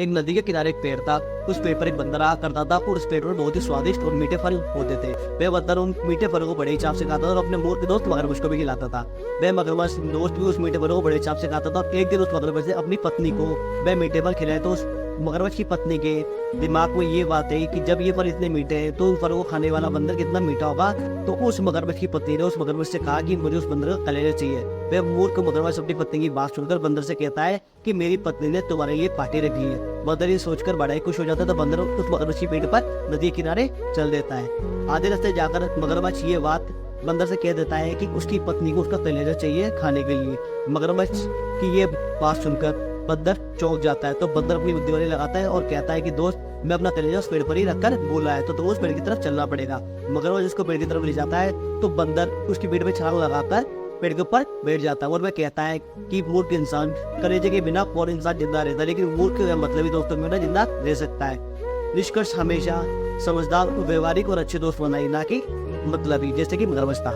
एक नदी के किनारे एक पेड़ था। उस पेड़ पर एक बंदर रहा करता था और उस पेड़ पर बहुत ही स्वादिष्ट और मीठे फल होते थे। वह बंदर उन मीठे फलों को बड़े चाव से खाता था और अपने मूर्ख दोस्त मगरमच्छ को भी खिलाता था। वह मगरमच्छ दोस्त भी उस मीठे फलों को बड़े चाव से खाता था और एक दिन उस मगरमच्छ ने अपनी पत्नी को वह मीठे फल खिलाए तो उस मगरमच्छ की पत्नी के दिमाग में ये बात है कि जब ये फल इतने मीठे हैं तो उन फलों को खाने वाला बंदर कितना मीठा होगा। तो उस मगरमच्छ की पत्नी ने उस मगरमच्छ से कहा कि मुझे उस बंदर का कलेजा चाहिए। वह मूर्ख मगरमच्छ अपनी पत्नी की बात सुनकर बंदर से कहता है कि मेरी पत्नी ने तुम्हारे लिए पार्टी रखी है। बंदर ये सोचकर बड़ा ही खुश हो जाता है तो बंदर उस मगरमच्छ की पेट पर नदी के किनारे चल देता है। आधे रास्ते जाकर मगरमच्छ ये बात बंदर से कह देता है कि उसकी पत्नी को उसका कलेजा चाहिए खाने के लिए। मगरमच्छ की ये बात सुनकर बंदर चौंक जाता है तो बंदर अपनी बुद्धि लगाता है और कहता है कि दोस्त, मैं अपना कलेजा उस पेड़ पर ही रखकर बोला है तो उस पेड़ की तरफ चलना पड़ेगा। मगरमच्छ उसको पेड़ की तरफ ले जाता है तो बंदर उसकी पेड़ में छलांग लगाकर पेड़ के ऊपर बैठ जाता है और वह कहता है कि मूर्ख इंसान, कलेजे के बिना कौन इंसान जिंदा रहता है, लेकिन मूर्ख मतलब दोस्तों में जिंदा रह सकता है। निष्कर्ष हमेशा समझदार, व्यवहारिक और अच्छे दोस्त बनाए, ना कि मतलबी जैसे कि मगरमच्छ था।